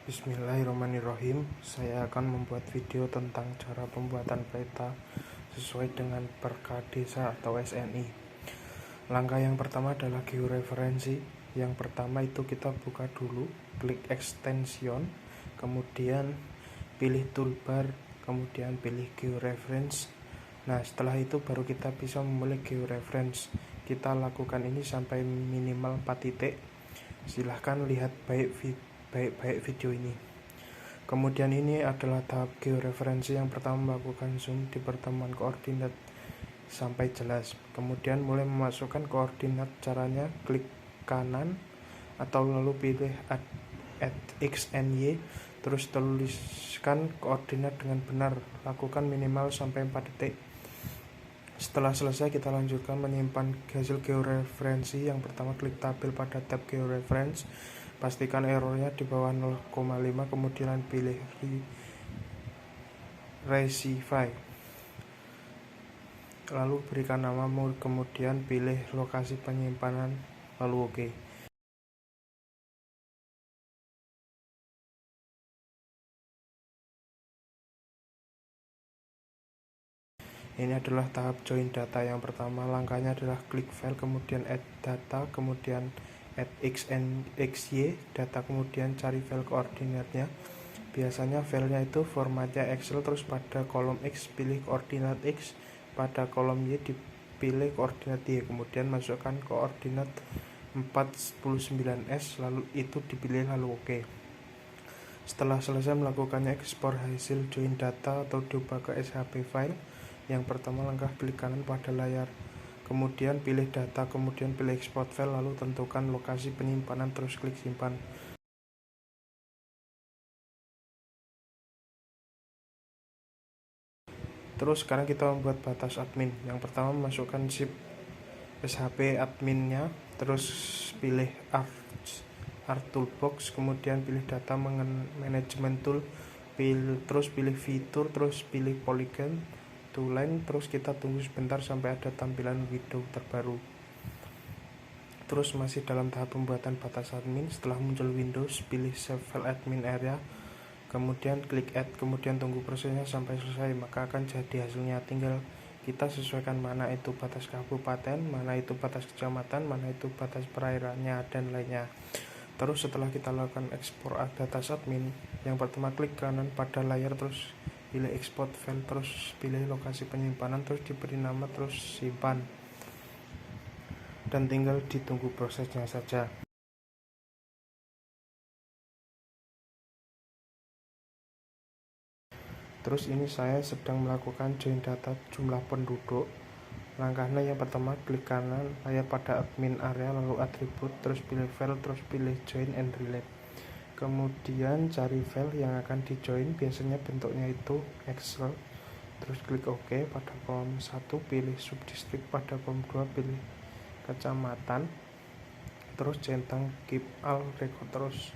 Bismillahirrahmanirrahim. Saya akan membuat video tentang cara pembuatan peta sesuai dengan perka desa atau SNI. Langkah yang pertama adalah georeferensi. Yang pertama itu kita buka dulu, klik extension, kemudian pilih toolbar, kemudian pilih georeference. Nah, setelah itu baru kita bisa memilih georeference. Kita lakukan ini sampai minimal 4 titik. Silahkan lihat baik-baik video ini. Kemudian ini adalah tahap georeferensi. Yang pertama, melakukan zoom di pertemuan koordinat sampai jelas. Kemudian mulai memasukkan koordinat. Caranya klik kanan atau lalu pilih add x and y, terus tuliskan koordinat dengan benar. Lakukan minimal sampai 4 detik. Setelah selesai, kita lanjutkan menyimpan hasil georeferensi. Yang pertama, klik tabel pada tab georeference, pastikan errornya di bawah 0,5, kemudian pilih rectify, lalu berikan namamu, kemudian pilih lokasi penyimpanan, lalu OK. Ini adalah tahap join data yang pertama. Langkahnya adalah klik file, kemudian add data, kemudian add x and xy data, kemudian cari file koordinatnya. Biasanya filenya itu formatnya Excel, terus pada kolom X pilih koordinat X, pada kolom Y dipilih koordinat Y, kemudian masukkan koordinat 49S, lalu itu dipilih, lalu OK. Setelah selesai melakukannya, ekspor hasil join data atau diubah ke SHP file. Yang pertama, langkah klik kanan pada layar, kemudian pilih data, kemudian pilih export file, lalu tentukan lokasi penyimpanan, terus klik simpan. Terus sekarang kita membuat batas admin. Yang pertama, masukkan zip SHP adminnya, terus pilih art toolbox, kemudian pilih data management tool, terus pilih fitur, terus pilih polygon to line, terus kita tunggu sebentar sampai ada tampilan window terbaru. Terus masih dalam tahap pembuatan batas admin. Setelah muncul Windows, pilih save file admin area, kemudian klik add, kemudian tunggu prosesnya sampai selesai, maka akan jadi hasilnya. Tinggal kita sesuaikan mana itu batas kabupaten, mana itu batas kecamatan, mana itu batas perairannya, dan lainnya. Terus setelah kita lakukan ekspor data admin, yang pertama klik kanan pada layar, terus pilih export file, terus pilih lokasi penyimpanan, terus diberi nama, terus simpan, dan tinggal ditunggu prosesnya saja. Terus ini saya sedang melakukan join data jumlah penduduk. Langkahnya yang pertama, klik kanan layar pada admin area, lalu atribut, terus pilih file, terus pilih join and relate. Kemudian cari file yang akan di join, biasanya bentuknya itu Excel, terus klik OK. Pada kolom 1 pilih subdistrik, pada kolom 2 pilih kecamatan, terus centang keep all record terus.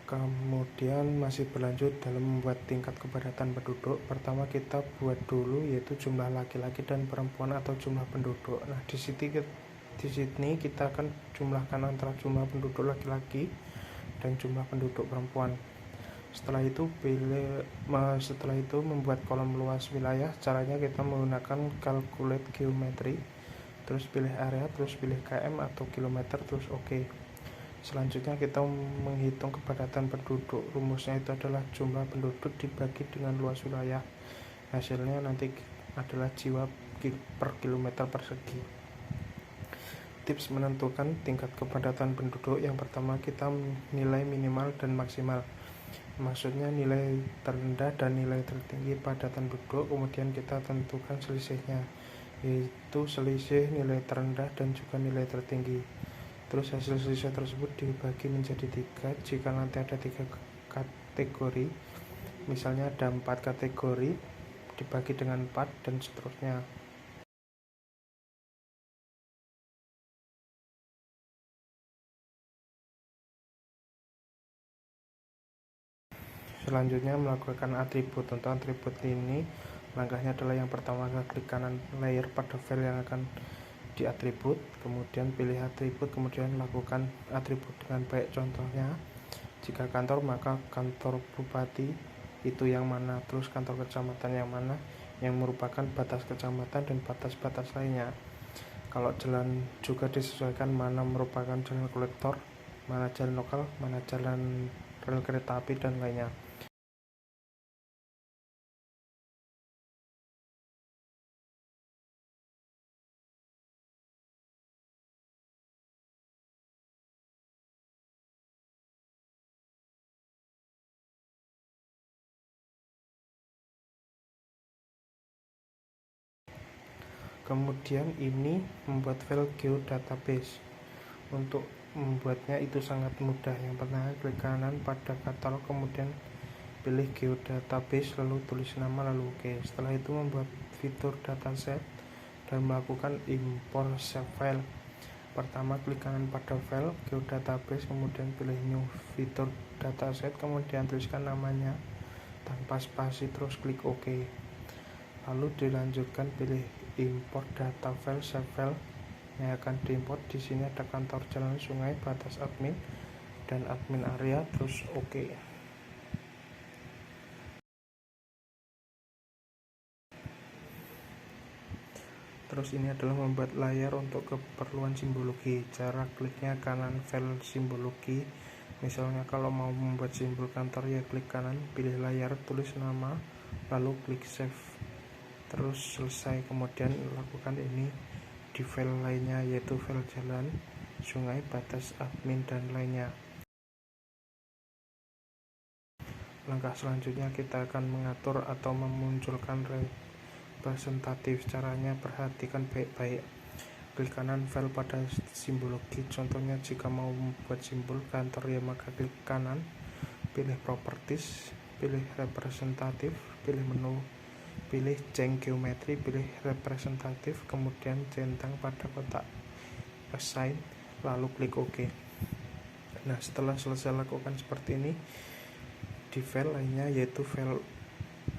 Kemudian masih berlanjut dalam membuat tingkat kepadatan penduduk. Pertama kita buat dulu yaitu jumlah laki-laki dan perempuan atau jumlah penduduk. Nah, di sini kita akan jumlahkan antara jumlah penduduk laki-laki dan jumlah penduduk perempuan. Setelah itu membuat kolom luas wilayah. Caranya kita menggunakan calculate geometry, terus pilih area, terus pilih km atau kilometer, terus OK. Selanjutnya kita menghitung kepadatan penduduk. Rumusnya itu adalah jumlah penduduk dibagi dengan luas wilayah. Hasilnya nanti adalah jiwa per kilometer persegi. Tips menentukan tingkat kepadatan penduduk. Yang pertama, kita nilai minimal dan maksimal. Maksudnya nilai terendah dan nilai tertinggi padatan penduduk. Kemudian kita tentukan selisihnya, yaitu selisih nilai terendah dan juga nilai tertinggi. Terus hasil selisih tersebut dibagi menjadi 3. Jika nanti ada 3 kategori, misalnya ada 4 kategori, dibagi dengan 4 dan seterusnya. Selanjutnya melakukan atribut. Untuk atribut ini, langkahnya adalah yang pertama, klik kanan layer pada file yang akan diatribut, kemudian pilih atribut, kemudian lakukan atribut dengan baik. Contohnya Jika kantor, maka kantor bupati itu yang mana, terus kantor kecamatan yang mana, yang merupakan batas kecamatan dan batas-batas lainnya. Kalau jalan juga disesuaikan mana merupakan jalan kolektor, mana jalan lokal, mana jalan rel kereta api, dan lainnya. Kemudian ini membuat file geodatabase. Untuk membuatnya itu sangat mudah. Yang pertama, klik kanan pada katalog, kemudian pilih geodatabase, lalu tulis nama, lalu OK. Setelah itu membuat fitur dataset dan melakukan import save file. Pertama, klik kanan pada file geodatabase, kemudian pilih new fitur dataset, kemudian tuliskan namanya tanpa spasi, terus klik OK. Lalu dilanjutkan pilih import data file save file yang akan diimport. Di sini ada kantor, jalan, sungai, batas admin, dan admin area, terus OK. Terus ini adalah membuat layar untuk keperluan simbologi. Cara kliknya kanan file simbologi. Misalnya kalau mau membuat simbol kantor, ya klik kanan, pilih layar, tulis nama, lalu klik save, terus selesai. Kemudian lakukan ini di file lainnya, yaitu file jalan, sungai, batas admin, dan lainnya. Langkah selanjutnya kita akan mengatur atau memunculkan representatif. Caranya perhatikan baik-baik. Klik kanan file pada simbologi. Contohnya jika mau membuat simbol kantor, ya maka klik kanan, pilih properties, pilih representatif, pilih menu, pilih change geometry, pilih representatif, kemudian centang pada kotak assign, lalu klik OK. Nah, setelah selesai lakukan seperti ini, di file lainnya yaitu file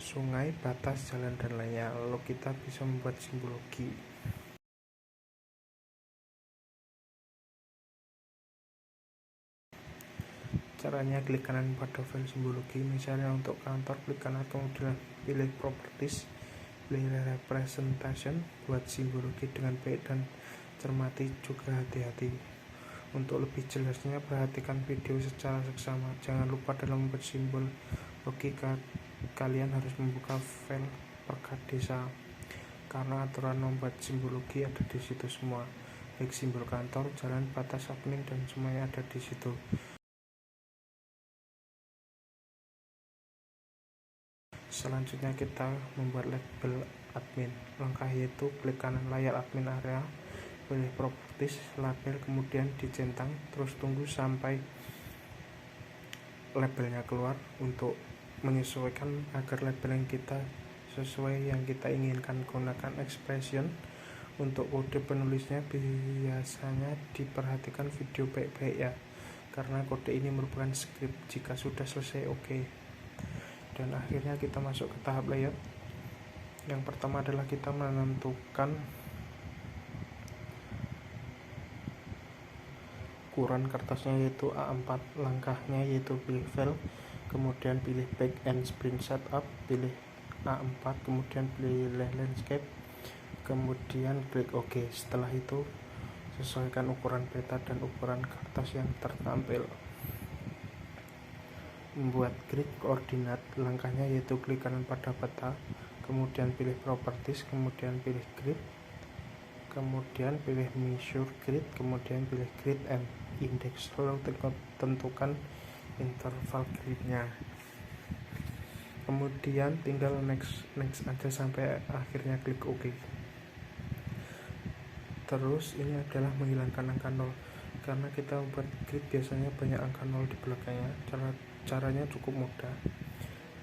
sungai, batas, jalan, dan lainnya, lalu kita bisa membuat simbologi. Caranya klik kanan pada file simbologi. Misalnya untuk kantor, klik kanan, kemudian pilih properties, pilih representation, buat simbologi dengan baik dan cermati juga hati-hati. Untuk lebih jelasnya perhatikan video secara seksama. Jangan lupa dalam membuat simbol logika kalian harus membuka file perkat desa, karena aturan membuat simbologi ada di situ semua, baik simbol kantor, jalan, batas admin, dan semuanya ada di situ. Selanjutnya kita membuat label admin. Langkah yaitu klik kanan layar admin area, pilih properties, label, kemudian dicentang, terus tunggu sampai labelnya keluar untuk menyesuaikan agar label yang kita sesuai yang kita inginkan. Gunakan expression untuk kode penulisnya. Biasanya diperhatikan video baik-baik ya, karena kode ini merupakan script. Jika sudah selesai, OK. Dan akhirnya kita masuk ke tahap layout. Yang pertama adalah kita menentukan ukuran kertasnya, yaitu A4. Langkahnya yaitu pilih file, kemudian pilih back and sprint setup, pilih A4, kemudian pilih landscape, kemudian klik OK. Setelah itu sesuaikan ukuran peta dan ukuran kertas yang tertampil. Membuat grid koordinat, langkahnya yaitu klik kanan pada peta, kemudian pilih properties, kemudian pilih grid, kemudian pilih measure grid, kemudian pilih grid and index, lalu tentukan interval gridnya. Kemudian tinggal next aja sampai akhirnya klik OK. Terus ini adalah menghilangkan angka 0, karena kita membuat grid biasanya banyak angka 0 di belakangnya. Caranya cukup mudah,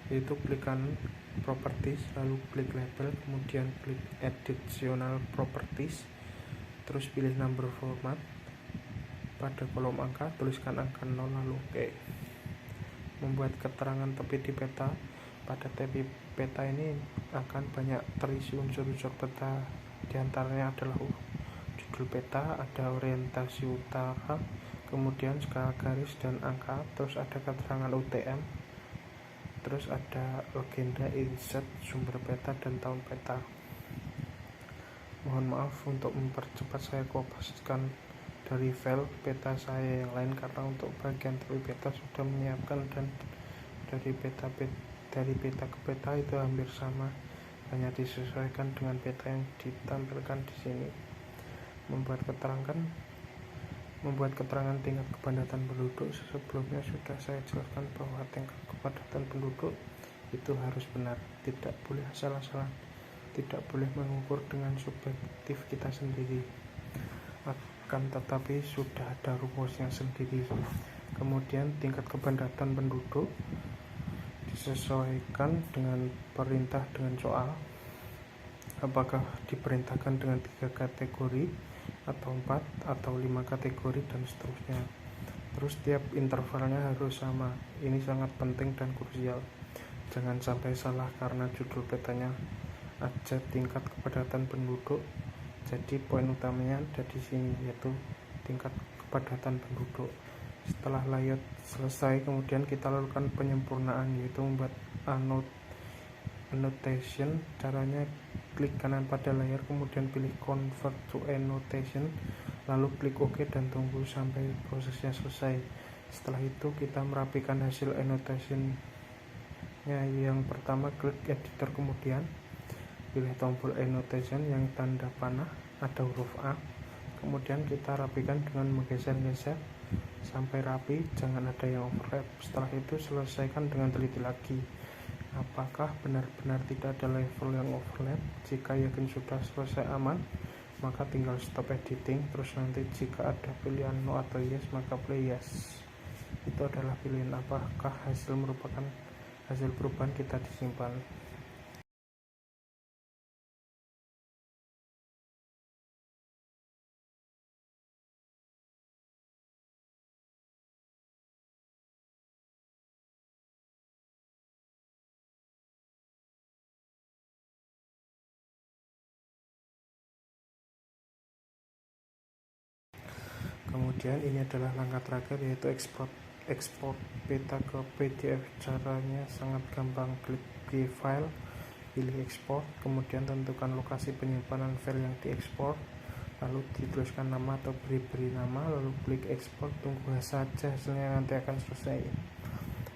yaitu klik kanan properties, lalu klik label, kemudian klik additional properties, terus pilih number format. Pada kolom angka tuliskan angka 0, lalu OK. Membuat keterangan tepi di peta. Pada tepi peta ini akan banyak terisi unsur-unsur peta, diantaranya adalah judul judul peta, ada orientasi utara, kemudian skala garis dan angka, terus ada keterangan UTM, terus ada legenda, inset, sumber peta, dan tahun peta. Mohon maaf untuk mempercepat, saya kopaskan dari file peta saya yang lain karena untuk bagian teori peta sudah menyiapkan, dan dari peta ke peta itu hampir sama, hanya disesuaikan dengan peta yang ditampilkan di sini. Membuat keterangan tingkat kepadatan penduduk. Sebelumnya sudah saya jelaskan bahwa tingkat kepadatan penduduk itu harus benar, tidak boleh asal-asalan, tidak boleh mengukur dengan subjektif kita sendiri, akan tetapi sudah ada rumusnya sendiri. Kemudian tingkat kepadatan penduduk disesuaikan dengan perintah dengan soal, apakah diperintahkan dengan 3 kategori atau 4 atau 5 kategori dan seterusnya. Terus tiap intervalnya harus sama. Ini sangat penting dan krusial. Jangan sampai salah karena judul petanya aja tingkat kepadatan penduduk. Jadi poin utamanya ada di sini, yaitu tingkat kepadatan penduduk. Setelah layout selesai, kemudian kita lakukan penyempurnaan, yaitu membuat annotation. Caranya klik kanan pada layar, kemudian pilih convert to annotation, lalu klik OK dan tunggu sampai prosesnya selesai. Setelah itu kita merapikan hasil annotation-nya. Yang pertama, klik editor, kemudian pilih tombol annotation yang tanda panah, ada huruf A. Kemudian kita rapikan dengan menggeser-geser sampai rapi, jangan ada yang overlap. Setelah itu selesaikan dengan teliti lagi, apakah benar-benar tidak ada level yang overlap. Jika yakin sudah selesai aman, maka tinggal stop editing. Terus nanti jika ada pilihan no atau yes, maka play yes. Itu adalah pilihan apakah hasil merupakan hasil perubahan kita disimpan. Kemudian ini adalah langkah terakhir, yaitu ekspor peta ke PDF. Caranya sangat gampang, klik di file, pilih ekspor, kemudian tentukan lokasi penyimpanan file yang diekspor, lalu dituliskan nama atau beri nama, lalu klik ekspor, tunggu saja hasilnya nanti akan selesai.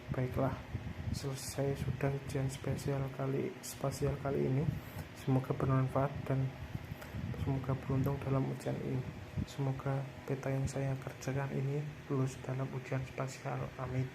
Baiklah, selesai sudah ujian spasial kali ini. Semoga bermanfaat dan semoga beruntung dalam ujian ini. Semoga peta yang saya kerjakan ini lulus dalam ujian spasial. Amin.